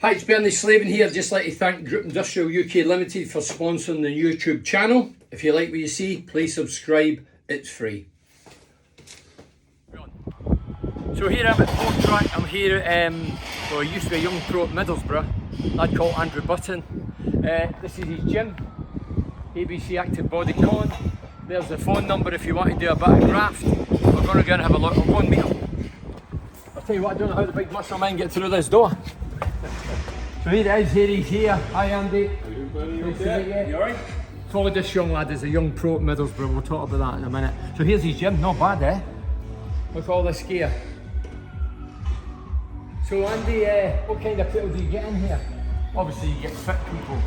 Hi, it's Bernie Slavin here. I'd just like to thank Group Industrial UK Limited for sponsoring the YouTube channel. If you like what you see, please subscribe. It's free. So here I'm at Port Track. I'm here well, he used to be a young pro at Middlesbrough. Lad called Andy Burton. This is his gym. ABC Active Body Con. There's the phone number if you want to do a bit of graft. We're going to go and have a look. I'll go and meet him. I'll tell you what, I don't know how the big muscle man get through this door. So here it is, here he's here. Hi Andy. How you doing, Nice to meet you. You alright? Follow this young lad is a young pro at Middlesbrough. We'll talk about that in a minute. So here's his gym, not bad with all this gear. So Andy, what kind of people do you get in here? Obviously you get fit people.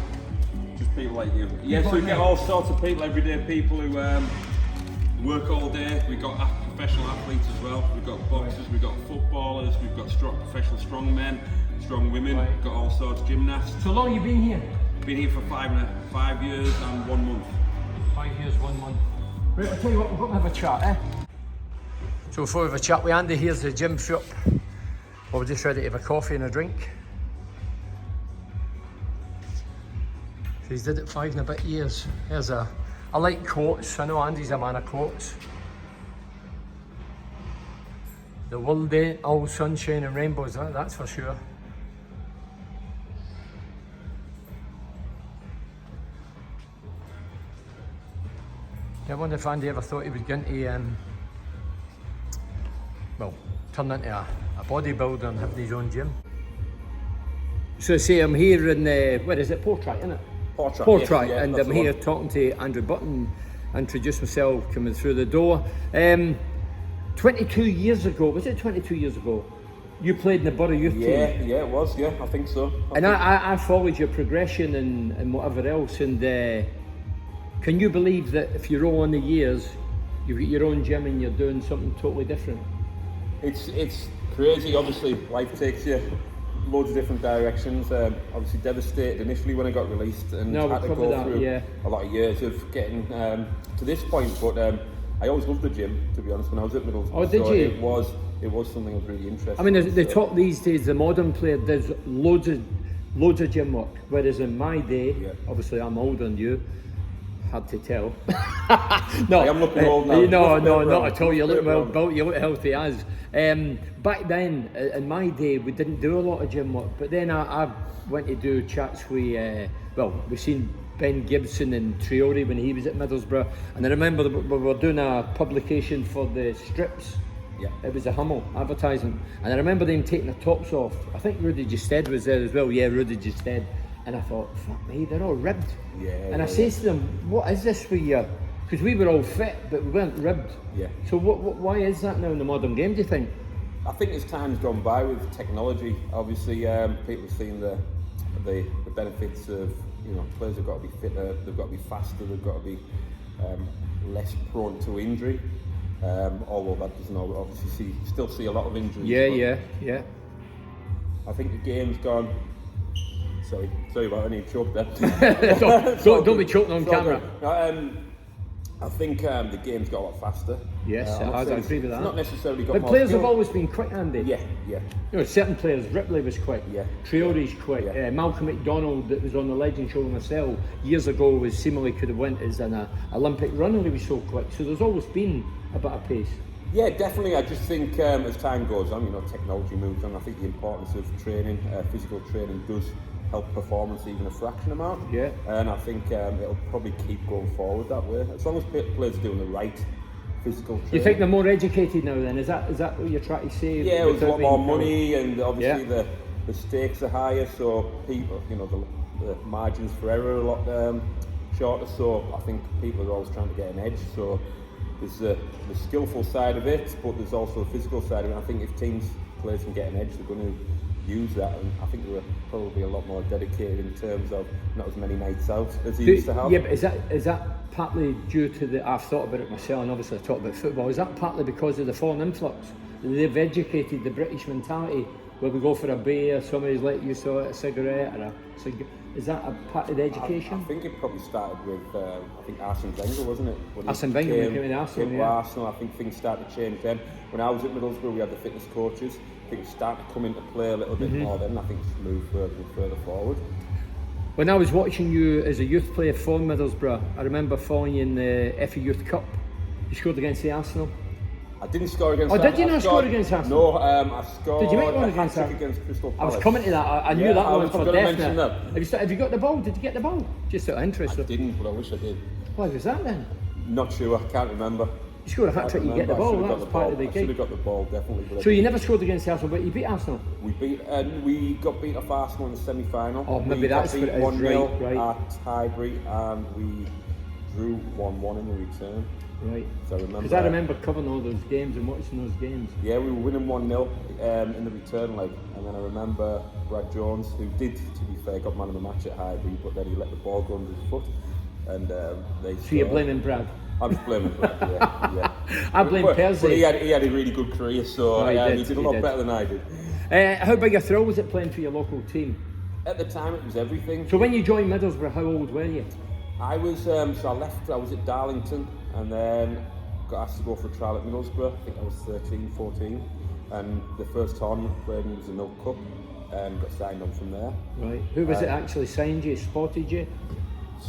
Just people like you. Yeah, so we get all sorts of people, everyday people who work all day. We've got professional athletes as well. We've got boxers, we've got footballers, we've got professional strongmen, strong women, we've got all sorts of gymnasts. So long you been here? Been here for 5 years and 1 month. 5 years, 1 month. Right, I'll tell you what, we're going to have a chat, So before we have a chat with Andy, here's the gym shop. We're just ready to have a coffee and a drink. So he's did it 5 and a bit years. I like quotes. I know Andy's a man of quotes. The world ain't all sunshine and rainbows, that's for sure. I wonder if Andy ever thought he was going to, turn into a bodybuilder and have his own gym. So say I'm here in, where is it, Port Track, isn't it? Port Track, yeah, and I'm here talking to Andrew Burton, introduce myself, coming through the door. 22 years ago, was it 22 years ago? You played in the Boro youth team? Yeah, it was, yeah, I think so. I followed your progression and whatever else, and can you believe that if you roll on the years, you've got your own gym and you're doing something totally different? It's crazy, obviously life takes you loads of different directions. Obviously devastated initially when I got released and had to go through a lot of years of getting to this point, but I always loved the gym, to be honest, when I was at Middlesbrough. Oh, did you? It was something I was really interested in. I mean, they talk these days, the modern player does loads of gym work, whereas in my day, obviously I'm older than you, hard to tell. No, I am looking old now. No, not at all. You look well built, you look healthy as. Back then, in my day, we didn't do a lot of gym work, but then I went to do chats with, we've seen Ben Gibson and Traore when he was at Middlesbrough, and I remember we were doing a publication for the strips. Yeah. It was a Hummel advertising, and I remember them taking their tops off. I think Rudy Justed was there as well. Yeah, Rudy Justed. And I thought, fuck me, they're all ribbed. Yeah. And I says to them, what is this for you? Because we were all fit, but we weren't ribbed. Yeah. So why is that now in the modern game, do you think? I think as time's gone by with technology, obviously people have seen the benefits of, players have got to be fitter, they've got to be faster, they've got to be less prone to injury. Although that doesn't obviously still see a lot of injuries. Yeah. I think the game's gone. Sorry about any choke there. don't be choking on camera. I think the game's got a lot faster. Yes, I agree with that. It's not necessarily got but more players skill. have always been quick, Andy. Yeah. Certain players, Ripley was quick. Yeah. Traore's quick. Yeah. Malcolm McDonald, that was on the Legend Show myself years ago, was seemingly could have went as an Olympic runner. He was so quick. So there's always been a bit of pace. Yeah, definitely. I just think as time goes on, technology moves on. I think the importance of training, physical training, does help performance even a fraction amount. Yeah. And I think it'll probably keep going forward that way. As long as players are doing the right physical training. You think they're more educated now then? Is that what you're trying to say? Yeah, there's a lot more money, and obviously the stakes are higher, so people, the margins for error are a lot shorter, so I think people are always trying to get an edge. So there's the skillful side of it, but there's also the physical side of it. I think if players can get an edge, they're going to use that, and I think they're probably a lot more dedicated in terms of not as many nights out as they used to have. Yeah, but is that partly due to I've thought about it myself, and obviously I talk about football, is that partly because of the foreign influx? They've educated the British mentality where we go for a beer, somebody's let you saw a cigarette or a cigarette. Is that a part of the education? I think it probably started with, I think Arsene Wenger, wasn't it? Arsene Wenger came in Arsenal, Arsenal, I think things started to change then. When I was at Middlesbrough, we had the fitness coaches. think it's starting to come into play a little bit more then. I think it's moved further and further forward. When I was watching you as a youth player for Middlesbrough, I remember following you in the FA Youth Cup. You scored against the Arsenal. I didn't score against Arsenal. Oh, did you not score against Arsenal? No, I scored. Did you make one against Arsenal? Against Crystal I Palace. was coming to that. I knew that I one was for going to mention definite. that. Have you got the ball? Did you get the ball? Just out of interest. I didn't, but I wish I did. Why was that then? Not sure. I can't remember. You scored a hat-trick, you get the ball. That's part of the I should game. have got the ball, definitely. So you never scored against Arsenal, but you beat Arsenal? We got beat off Arsenal in the semi-final. Oh, maybe that's what it is. 1-0 Right. at Highbury, and we drew 1-1 in the return. Right. So Because I remember covering all those games and watching those games. Yeah, we were winning 1-0 in the return leg, and then I remember Brad Jones, who did, to be fair, got man of the match at Highbury, but then he let the ball go under his foot, and they. So you're blaming Brad? I'm just blaming Brad. Yeah. I blame Percy. But he had a really good career, so he did a lot better than I did. How big a thrill was it playing for your local team? At the time, it was everything. So when you joined Middlesbrough, how old were you? I was I was at Darlington, and then got asked to go for a trial at Middlesbrough. I think I was 13, 14, and the first tournament played was the Milk Cup, and got signed on from there. Right. Who was it actually signed you, spotted you?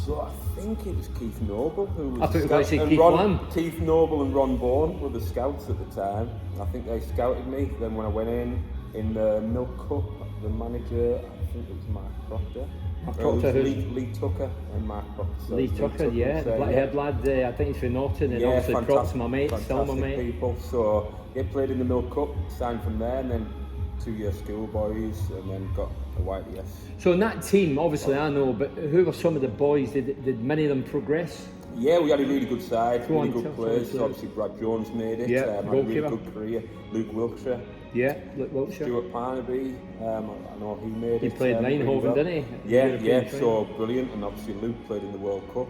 So I think it was Keith Noble who was. I thought you were going to say and Keith Lamb. Keith Noble and Ron Bourne were the scouts at the time. I think they scouted me. Then when I went in the Milk Cup, the manager, I think it was Mark Proctor. Lee Tucker and Mark Proctor. So Lee Tucker, yeah, was, black-haired lad. I think he's from Norton, and obviously props to my mate, still my mate. People. So played in the Milk Cup, signed from there, and then 2-year schoolboys, and then got a YDS. So in that team, obviously I know, but who were some of the boys? Did many of them progress? Yeah, we had a really good side, really good players. So obviously Brad Jones made it, yeah, had a really good career. Luke Wiltshire. Yeah, Luke Wiltshire. Stuart Parnaby, I know he made it. He played Eindhoven, well. didn't he? Yeah, so brilliant. And obviously Luke played in the World Cup.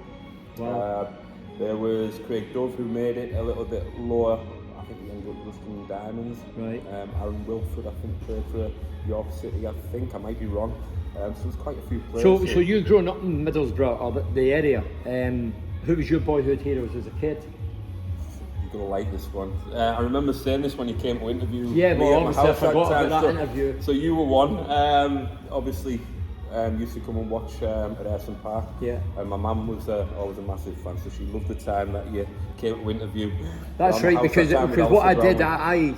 Wow. There was Craig Dove who made it a little bit lower. I think he ended up Ruston Diamonds. Right. Aaron Wilford, I think, played for York City. I think I might be wrong. So there's quite a few players. So you growing up in Middlesbrough or the area, who was your boyhood heroes as a kid? You're gonna like this one. I remember saying this when you came to interview. Yeah, me well, at my obviously I house forgot about that so, interview. So you were one. Obviously, used to come and watch at Ayresome Park. Yeah. And my mum was always a massive fan, so she loved the time that you came to interview. That's right, because what I did, I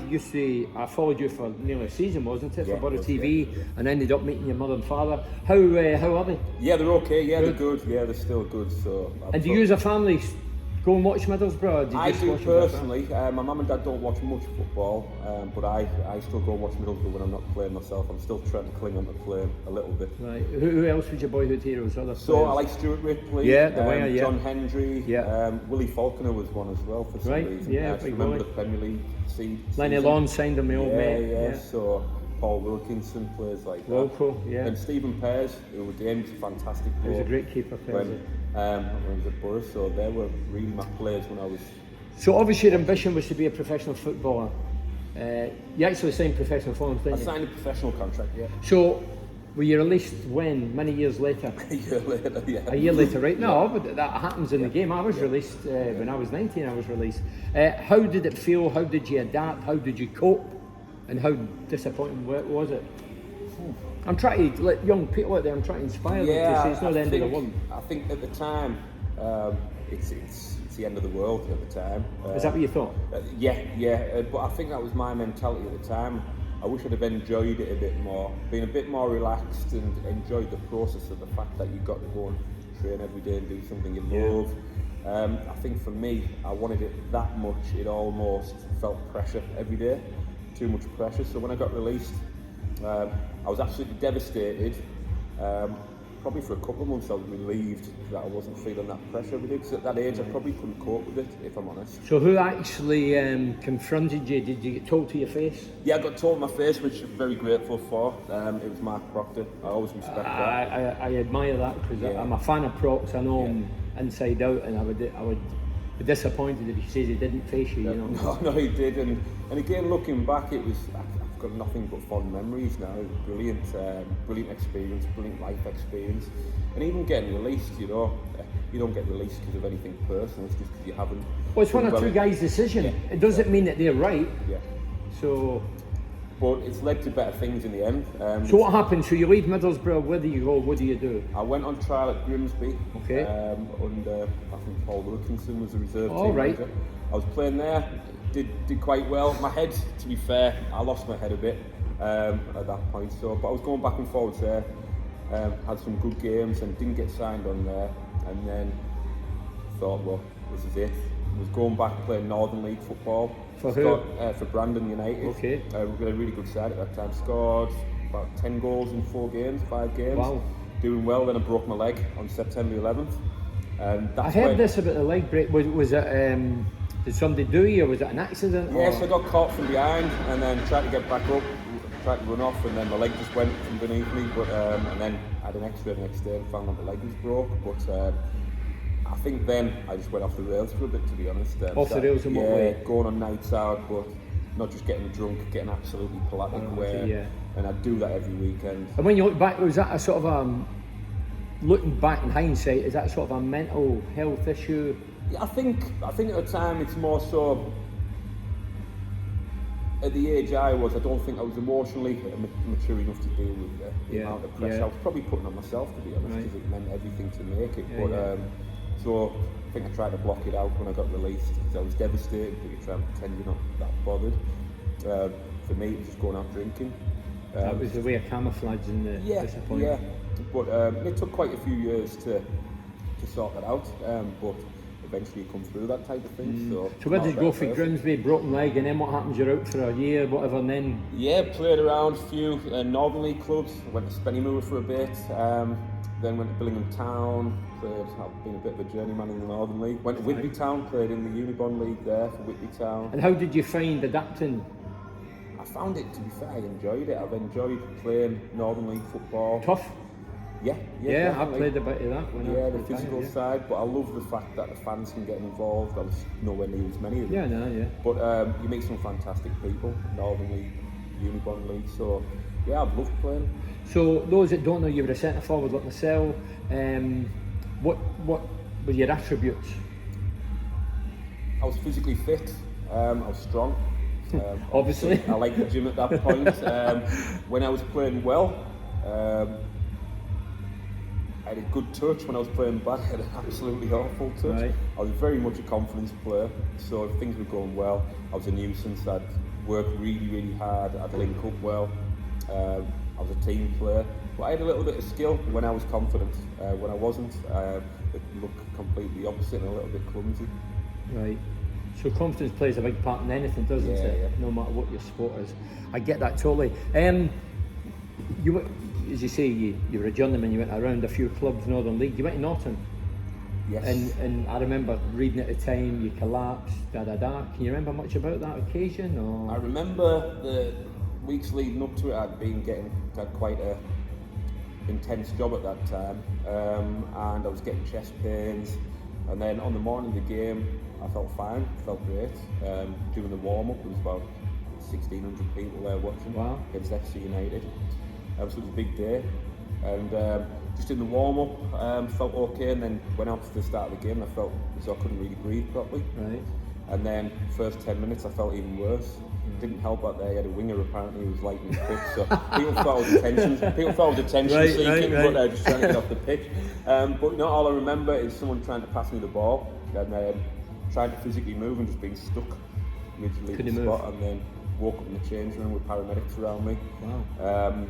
I followed you for nearly a season, wasn't it, for Boro TV, yeah. and ended up meeting your mother and father. How are they? Yeah, they're okay. Yeah, they're good. Yeah, they're still good. So. And do you as a family go and watch Middlesbrough? I do personally. My mum and dad don't watch much football, but I still go and watch Middlesbrough when I'm not playing myself. I'm still trying to cling on to playing a little bit. Right. Who else was your boyhood heroes? Other so players? I like Stuart Ripley. Yeah, the winger, yeah. John Hendry. Yeah. Willie Falconer was one as well for some reason. Yeah, I just remember the Premier League season. Lenny Lawn signed him, my old mate. Yeah. So Paul Wilkinson plays like that. Local, yeah. And Stephen Pears, who again was a fantastic player. He was a great keeper, Pears. When I was at Boro, so they were really my players when I was. So obviously your ambition was to be a professional footballer. You actually signed professional forms, didn't you? I signed a professional contract, yeah. So were you released when? Many years later? A year later, yeah. A year later, right? No, but that happens in the game. I was released when I was 19. I was released. How did it feel? How did you adapt? How did you cope? And how disappointing was it? I'm trying to let young people out there. I'm trying to inspire them to say it's not the end of the world. I think at the time, it's the end of the world at the time. Is that what you thought? Yeah. But I think that was my mentality at the time. I wish I'd have enjoyed it a bit more, been a bit more relaxed, and enjoyed the process of the fact that you got to go and train every day and do something you love. I think for me, I wanted it that much. It almost felt pressure every day, too much pressure. So when I got released, I was absolutely devastated. Probably for a couple of months I was relieved that I wasn't feeling that pressure every day, because at that age I probably couldn't cope with it, if I'm honest. So who actually confronted you? Did you get told to your face? Yeah, I got told to my face, which I'm very grateful for. It was Mark Proctor. I always respect that. I admire that, because I'm a fan of Prox. I know him inside out, and I would be disappointed if he says he didn't face you. You know. No, he did, and again looking back, it was. I've got nothing but fond memories now. It was brilliant experience, brilliant life experience, and even getting released. You know, you don't get released because of anything personal. It's just because you haven't. Well, it's one or two guys' decision. It doesn't mean that they're right. Yeah. So but it's led to better things in the end. So what happened? So you leave Middlesbrough, where do you go, what do you do? I went on trial at Grimsby, Okay. under, I think Paul Wilkinson was the reserve Oh, team right. manager. I was playing there, did quite well. My head, to be fair, I lost my head a bit at that point, so, but I was going back and forwards there, had some good games and didn't get signed on there, and then thought, well, this is it. I was going back playing Northern League football. For who? For Brandon United. Okay. We got a really good side at that time. Scored about 10 goals in 5 games. Wow. Doing well, then I broke my leg on September 11th. And I that's heard when, this about the leg break. Was it, did somebody do you, or was it an accident? Yes, or? I got caught from behind and then tried to get back up, tried to run off, and then my leg just went from beneath me. But and then I had an X-ray the next day and found out my leg was broke. But I think then I just went off the rails for a bit, to be honest. Off the rails in what way? Going on nights out, but not just getting drunk, getting absolutely palatic and I do that every weekend. And when you look back, was that a sort of looking back in hindsight, is that sort of a mental health issue? Yeah, I think at the time it's more so. At the age I was, I don't think I was emotionally mature enough to deal with the amount of pressure. I was probably putting on myself, to be honest, because it meant everything to make it. So I think I tried to block it out when I got released, because I was devastated, but you try and pretend you're not that bothered. For me, it was just going out drinking. That was the way of camouflaging the disappointment. Yeah, but it took quite a few years to sort that out, but eventually you come through that type of thing. So where did you go for Grimsby, broken leg, and then what happens? You're out for a year, whatever, and then? Yeah, played around a few Northern League clubs, went to Spennymoor for a bit, then went to Billingham Town, I've been a bit of a journeyman in the Northern League. Went to Whitby Town, played in the Unibond League there for Whitby Town. And how did you find adapting? I found it, to be fair, I enjoyed it. I've enjoyed playing Northern League football. Tough? Yeah, I played a bit of that when I the physical side, but I love the fact that the fans can get involved. I was nowhere near as many of them. But you meet some fantastic people, Northern League, Unibond League, so yeah, I've loved playing. So those that don't know, you were a centre forward like myself. What were your attributes? I was physically fit, I was strong. Obviously. I liked the gym at that point. When I was playing well, I had a good touch. When I was playing bad, I had an absolutely awful touch. Right. I was very much a confidence player, so if things were going well, I was a nuisance. I'd work really, really hard. I'd link up well. I was a team player, but I had a little bit of skill when I was confident. When I wasn't, it looked completely opposite and a little bit clumsy. Right. So confidence plays a big part in anything, doesn't it? Yeah. No matter what your sport is. I get that totally. You, as you say, you were a journeyman. You went around a few clubs, Northern League. You went to Norton. Yes. And I remember reading at the time you collapsed. Can you remember much about that occasion? Or? I remember the weeks leading up to it. Had quite a intense job at that time, and I was getting chest pains. And then on the morning of the game, I felt fine, felt great. Doing the warm-up, there was about 1,600 people there watching. Wow. Against FC United. So it was a big day. And just in the warm-up, felt okay, and then went out to the start of the game, I felt as though I couldn't really breathe properly. Right. And then first 10 minutes, I felt even worse. Didn't help that they had a winger apparently who was lighting the pitch, so people thought it was attention seeking, but just trying to get off the pitch. But all I remember is someone trying to pass me the ball and trying to physically move and just being stuck literally in the spot, and then woke up in the change room with paramedics around me. Wow.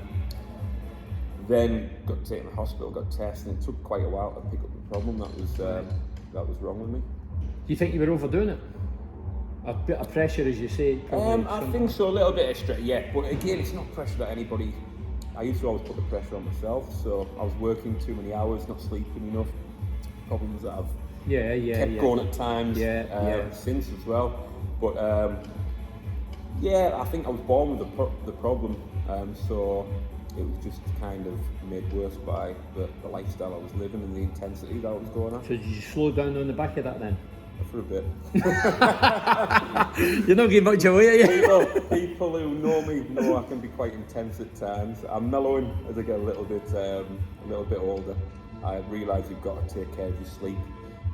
Then got taken to the hospital, got tested, and it took quite a while to pick up the problem that was wrong with me. Do you think you were overdoing it? A bit of pressure, as you say. I think so, a little bit of stress, yeah. But again, it's not pressure that anybody. I used to always put the pressure on myself, so I was working too many hours, not sleeping enough. Problems that I've kept going at times since as well. But I think I was born with the problem, so it was just kind of made worse by the lifestyle I was living and the intensity that I was going at. So did you slow down on the back of that then? For a bit. You're not giving much away, are you? People who know me know I can be quite intense at times. I'm mellowing as I get a little bit older. I realise you've got to take care of your sleep,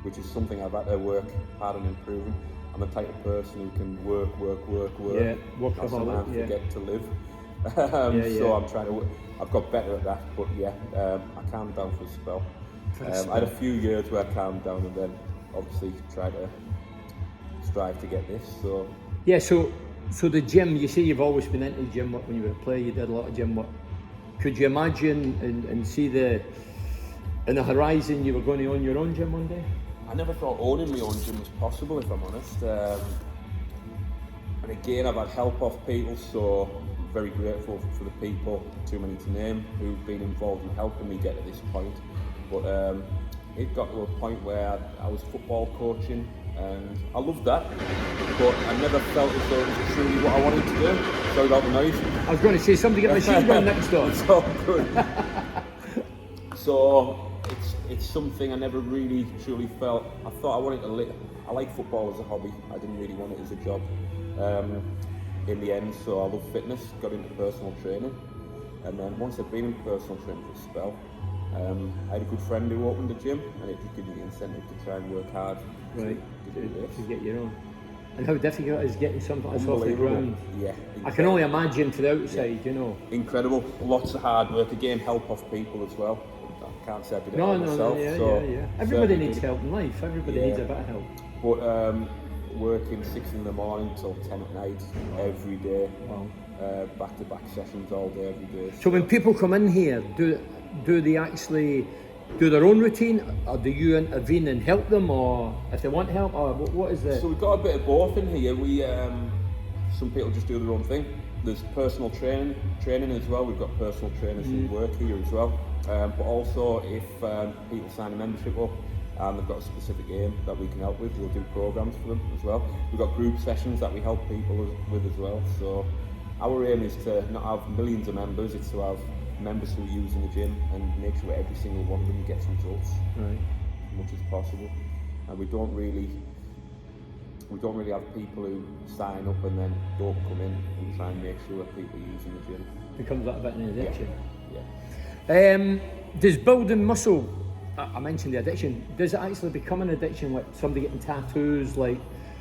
which is something I've had to work hard on improving. I'm the type of person who can work, Yeah, and sometimes forget to live. So I'm trying to. I've got better at that, but I calmed down for a spell. I had a few years where I calmed down, and then obviously tried to strive to get this. So yeah, so the gym. You say you've always been into gym work when you were a player. You did a lot of gym work. Could you imagine and see in the horizon you were going to own your own gym one day? I never thought owning my own gym was possible, if I'm honest. And again, I've had help off people, so I'm very grateful for the people, too many to name, who've been involved in helping me get to this point. But it got to a point where I was football coaching, and I loved that, but I never felt as though it was truly what I wanted to do. Sorry about the noise. I was going to say, somebody get machine gun next door. It's all good. So it's something I never really truly felt. I thought I wanted to I like football as a hobby. I didn't really want it as a job. In the end, so I love fitness, got into personal training, and then once I'd been in personal training for a spell, I had a good friend who opened a gym, and it just gave me the incentive to try and work hard to get your own. And how difficult is getting something that's off the ground? Yeah, exactly. I can only imagine to the outside, you know. Incredible, lots of hard work. Again, help off people as well. I can't say I did it all myself. Everybody needs help in life. Everybody needs a bit of help. But working 6 in the morning till 10 at night every day. Wow. Back-to-back sessions all day, every day. So when people come in here, do they actually do their own routine, or do you intervene and help them, or if they want help, or what is the? So we've got a bit of both in here. We some people just do their own thing. There's personal training as well. We've got personal trainers who work here as well. But also if people sign a membership up and they've got a specific aim that we can help with, we'll do programs for them as well. We've got group sessions that we help people with as well. So our aim is to not have millions of members, it's to have members who are using the gym and make sure every single one of them gets results as much as possible. And we don't really have people who sign up and then don't come in. We try and make sure people are using the gym. Becomes that a bit of an addiction. Yeah. Does building muscle, I mentioned the addiction, does it actually become an addiction, like somebody getting tattoos, like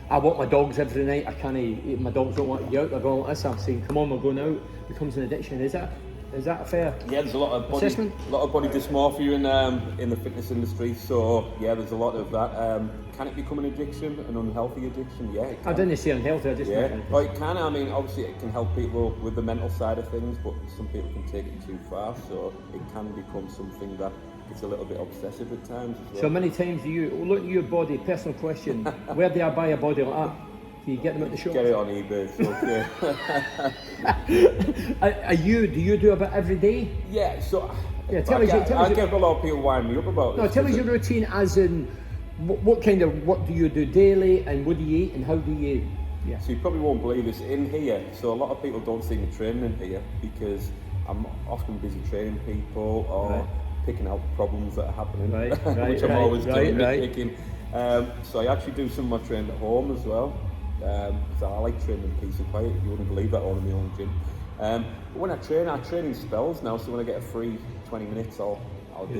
I walk my dogs every night, I can't eat, my dogs don't want to get out, they're going like this, I'm saying come on, we're going out, it becomes an addiction. Is that a fair there's a lot of body dysmorphia in the fitness industry, so there's a lot of that. Can it become an addiction, an unhealthy addiction? Yeah, it can. I didn't say unhealthy, I just meant well, it can. I mean, obviously it can help people with the mental side of things, but some people can take it too far, so it can become something that gets a little bit obsessive at times as well. So many times look at your body, personal question, where do I buy a body like that? Do you get them at the shop? Get it on eBay, it's okay. Do you do a bit every day? Yeah, so I get a lot of people winding me up about this. No, tell us your routine, as in what kind of work do you do daily, and what do you eat, and how do you? Yeah. So you probably won't believe this in here. So a lot of people don't see me training in here because I'm often busy training people or picking out problems that are happening, which I'm always doing, nitpicking. So I actually do some of my training at home as well. So I like training in peace and quiet. You wouldn't believe that owning my own gym. But when I train in spells now. So when I get a free 20 minutes, I'll do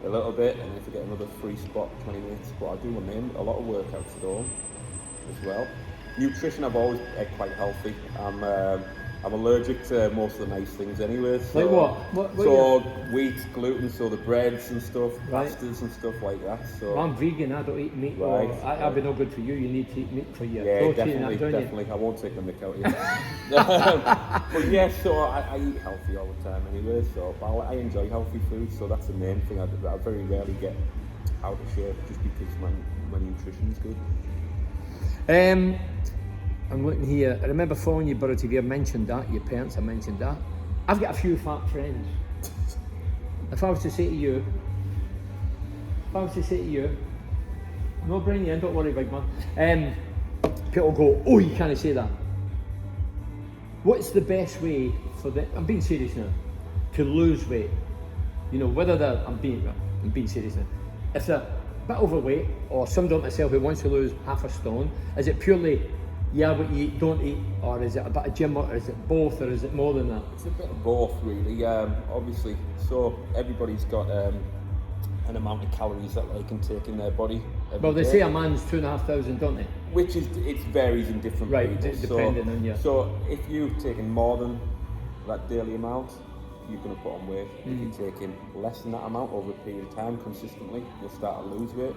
a little bit, and if I get another free spot, 20 minutes. But I do a lot of workouts at home as well. Nutrition, I've always been quite healthy. I'm allergic to most of the nice things anyway. So, like what? So wheat, gluten, so the breads and stuff, pastas and stuff like that. So I'm vegan, I don't eat meat. I'd be no good for you. You need to eat meat for your protein. Definitely. I won't take the mick out of you. But so I eat healthy all the time anyway. So I enjoy healthy food. So that's the main thing. I very rarely get out of shape just because my nutrition's good. I'm looking here. I remember following you, Boro TV. I mentioned that. Your parents, I mentioned that. I've got a few fat friends. If I was to say to you, no bring you in, don't worry, big man. People go, oh, you can't say that. What's the best way for them? I'm being serious now. To lose weight, you know, whether they're, I'm being serious now. If they're a bit overweight, or somebody like myself who wants to lose half a stone, is it purely what you eat, don't eat, or is it a bit of gym work, or is it both, or is it more than that? It's a bit of both, really. Obviously, so everybody's got an amount of calories that they can take in their body. Well, they say a man's 2,500, don't they? Which is, it varies in different people. Depending on you. So if you've taken more than that daily amount, you're going to put on weight. If you're taking less than that amount over a period of time consistently, you'll start to lose weight.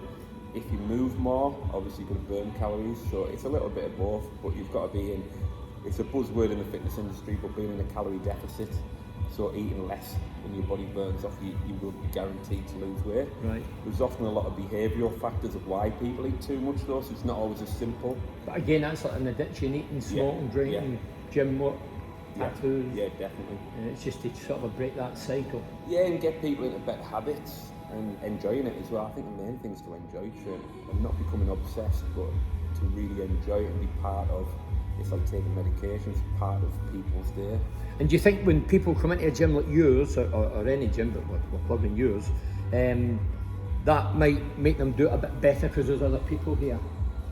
If you move more, obviously you're going to burn calories. So it's a little bit of both, but you've got to be in, it's a buzzword in the fitness industry, but being in a calorie deficit, so eating less than your body burns off, you will be guaranteed to lose weight. Right. There's often a lot of behavioural factors of why people eat too much though, so it's not always as simple. But again, that's like an addiction, eating, smoking, drinking, gym work, tattoos. Yeah, definitely. And it's just to sort of break that cycle. Yeah, and get people into better habits and enjoying it as well. I think the main thing is to enjoy training and not becoming obsessed, but to really enjoy it and be part of, it's like taking medications, part of people's day. And do you think when people come into a gym like yours, or any gym, but we're plugging yours, that might make them do it a bit better because there's other people here?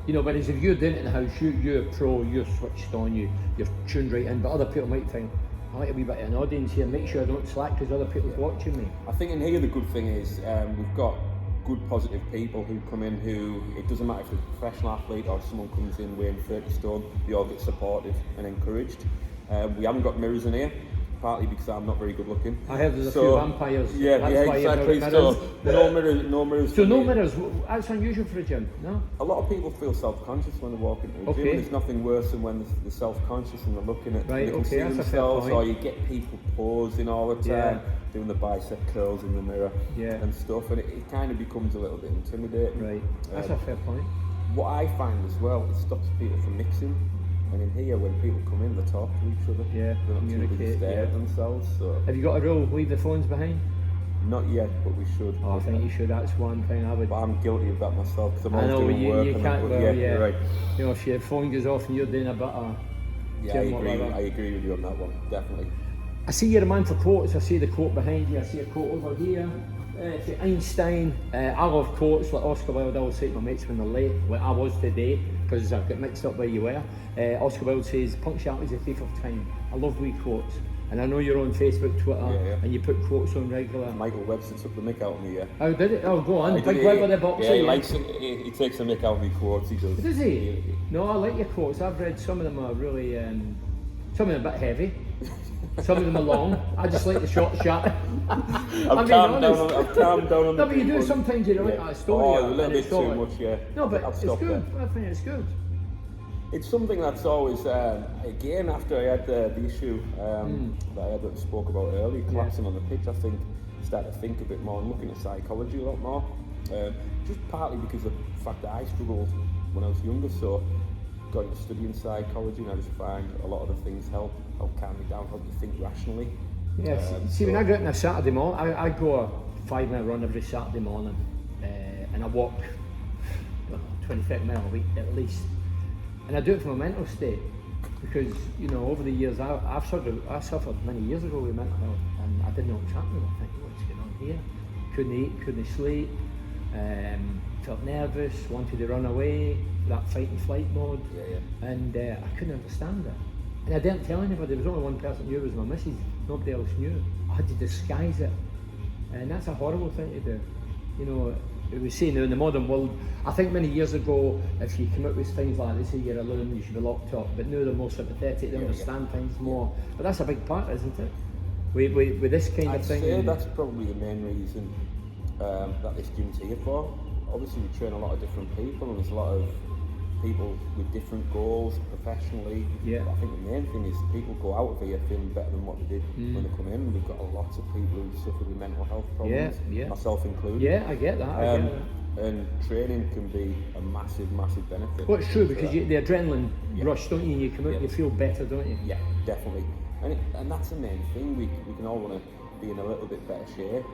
You know, whereas if you're doing it in the house, you're a pro, you're switched on, you're tuned right in, but other people might think, I like a wee bit of an audience here, make sure I don't slack because other people's watching me. I think in here the good thing is we've got good positive people who come in who, it doesn't matter if it's a professional athlete or someone comes in weighing 30 stone, they all get supported and encouraged. We haven't got mirrors in here, partly because I'm not very good looking. I heard there's a few vampires. Yeah, exactly. So no mirrors. So no mirrors. That's unusual for a gym, no? A lot of people feel self-conscious when they walk into a gym. And there's nothing worse than when they're self-conscious and they're looking at they can see themselves, or you get people posing all the time, doing the bicep curls in the mirror and stuff, and it kind of becomes a little bit intimidating. Right. That's a fair point. What I find as well, it stops people from mixing. And in here, when people come in, they talk to each other. Yeah, they're not too busy staring at themselves. So. Have you got a rule, leave the phones behind? Not yet, but we should. Oh, I think you should. That's one thing I would. But I'm guilty of that myself because I'm always doing work. You can't. You're right. You know, if your phone goes off and you're doing a bit of. Yeah, I agree with you on that one. Definitely. I see you're a man for quotes. I see the quote behind you. I see a quote over here. Einstein. I love quotes like Oscar Wilde. I always say to my mates when they're late, like I was today, because I've got mixed up where you were. Oscar Wilde says, punctuality is a thief of time. I love wee quotes. And I know you're on Facebook, Twitter, and you put quotes on regular. Michael Webster took the mick out of me, Oh, did it? Oh, go on. Big Web with the boxer. Yeah, he likes it. He takes the mick out of me quotes, he does. Does he? No, I like your quotes. I've read some of them are really, some of them are a bit heavy. Some of them are long. I just like the short chat. I've calmed down on No, but you do sometimes you write a story. Oh, a little bit too much, No, but it's good. I think it's good. It's something that's always, again, after I had the issue that I spoke about earlier, collapsing on the pitch, I think, started to think a bit more and looking at psychology a lot more. Just partly because of the fact that I struggled when I was younger, so got into studying psychology, and I just find a lot of the things help calm me down, help you think rationally. Yeah, see, when I go out on a Saturday morning, I go a 5-mile run every Saturday morning, and I walk 20-30 miles a week at least. And I do it for my mental state, because you know, over the years I suffered many years ago with mental health, and I didn't know what was happening. I think, what's going on here? Couldn't eat, couldn't sleep, felt nervous, wanted to run away, that fight and flight mode, and I couldn't understand it. And I didn't tell anybody. There was only one person who knew, it was my missus. Nobody else knew. I had to disguise it, and that's a horrible thing to do. You know, we say now in the modern world, I think many years ago, if you come up with things like this, say you're alone, you should be locked up. But now they're more sympathetic, they understand things more. But that's a big part, isn't it? With this kind of thing. I'd say that's probably the main reason that this gym's here for. Obviously, we train a lot of different people, and there's a lot of people with different goals professionally. But I think the main thing is people go out of here feeling better than what they did when they come in. We've got a lot of people who suffer with mental health problems, myself included. Yeah, I get that. And training can be a massive benefit. Well, it's true, because the adrenaline rush, don't you? And you come out, you feel better, don't you? Yeah, definitely. And that's the main thing. We can all want to be in a little bit better shape,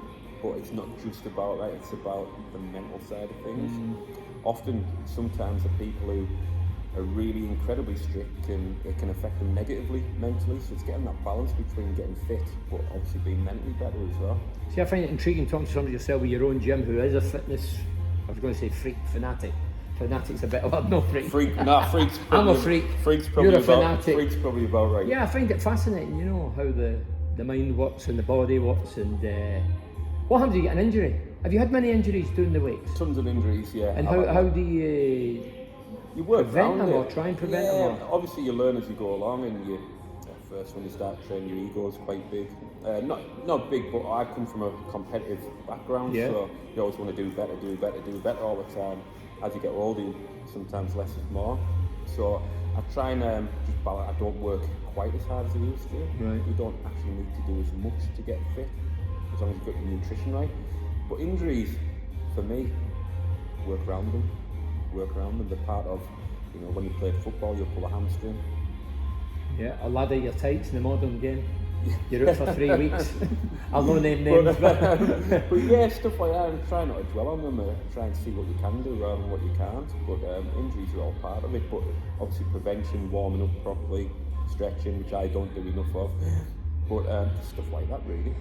but it's not just about that. It's about the mental side of things. Often, sometimes the people who are really incredibly strict, it can affect them negatively mentally. So it's getting that balance between getting fit, but obviously being mentally better as well. See, I find it intriguing talking to somebody yourself with your own gym who is a fitness, I was going to say freak, fanatic. Fanatic's a better word, no freak. Freak's probably, I'm a freak. Freak's probably You're a fanatic. Freak's probably about right. Yeah, I find it fascinating, you know, how the mind works and the body works, and what happens if you get an injury? Have you had many injuries doing the weights? Tons of injuries, yeah. And how do you you work prevent around them or it. try and prevent them? Or? Obviously you learn as you go along, and you first when you start training, your ego is quite big. Not big, but I come from a competitive background, so you always want to do better all the time. As you get older, sometimes less is more. So I try and just balance. I don't work quite as hard as I used to. Right. You don't actually need to do as much to get fit, as long as you've got your nutrition right. But injuries, for me, work around them. They're part of, when you played football, you'll pull a hamstring. Yeah, a ladder your tights in the modern game. You're out for 3 weeks. I'll not name names. But yeah, stuff like that, and try not to dwell on them, try and see what you can do rather than what you can't. But injuries are all part of it, but obviously prevention, warming up properly, stretching, which I don't do enough of. But stuff like that, really.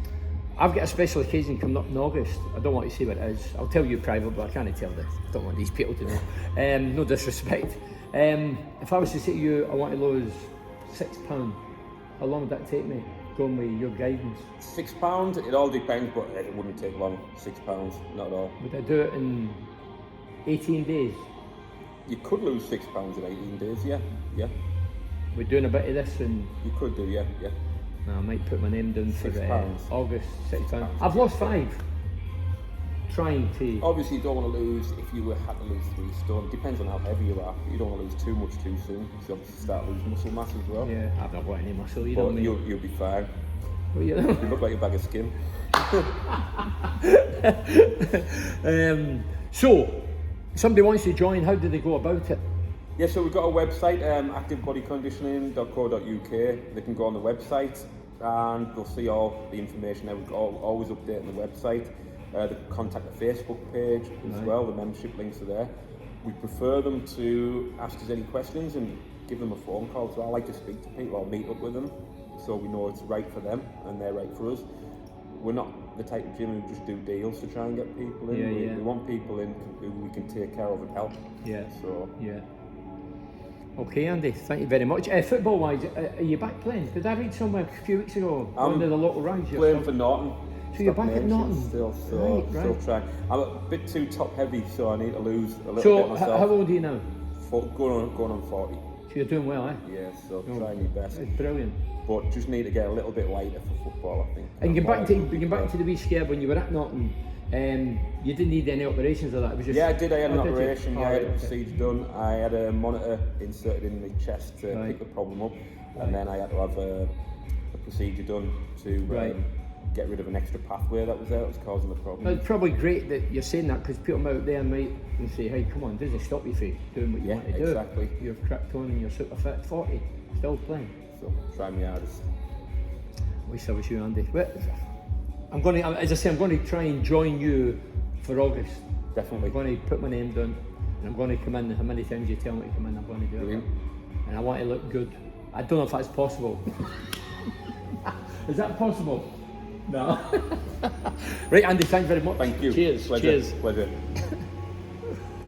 I've got a special occasion coming up in August. I don't want to say what it is. I'll tell you private, but I can't tell this. I don't want these people to know. No disrespect. If I was to say to you, I want to lose £6, how long would that take me? Going with your guidance. £6, it all depends, but it wouldn't take long. £6, not at all. Would I do it in 18 days? You could lose £6 in 18 days, yeah. We're doing a bit of this and... You could do, yeah. No, I might put my name down for August, £6. I've yeah. lost 5. Trying to... Obviously you don't want to lose, if you had to lose 3 stone, depends on how heavy you are. You don't want to lose too much too soon, because you obviously start losing muscle mass as well. Yeah, I've not got any muscle, you but know me. You'll be fine. Well, you look like a bag of skin. So, somebody wants to join, how do they go about it? Yeah, so we've got a website, activebodyconditioning.co.uk. They can go on the website and they'll see all the information. We're always updating the website. They can contact the Facebook page as well, the membership links are there. We prefer them to ask us any questions and give them a phone call. So I like to speak to people, I'll meet up with them so we know it's right for them and they're right for us. We're not the type of gym who just do deals to try and get people in. We want people in who we can take care of and help. Okay, Andy, thank you very much. Football wise, are you back playing? Did I read somewhere a few weeks ago, one of the local rounds? Playing for Norton. So you're back at Norton? Still trying. I'm a bit too top heavy, so I need to lose a little bit myself. So how old are you now? Going on 40. So you're doing well, eh? Yeah, so trying your best. It's brilliant. But just need to get a little bit lighter for football, I think. And getting back to the wee scare when you were at Norton, you didn't need any operations or that? It was just... Yeah, I did. I had an operation. I had a procedure done. I had a monitor inserted in my chest to pick the problem up, and then I had to have a procedure done to get rid of an extra pathway that was there that was causing the problem. It's probably great that you're saying that, because people out there might say, hey, come on, doesn't stop you from doing what you want to do. Exactly. You're cracked on and you're super fit, 40, still playing. So try my hardest. I wish I was you, Andy. But I'm going to try and join you for August. Definitely. I'm going to put my name down and I'm going to come in. How many times you tell me to come in, I'm going to do Brilliant. it. And I want to look good. I don't know if that's possible. Is that possible? No. Right, Andy, thanks very much. Thank you. Cheers. Pleasure. Cheers. Pleasure.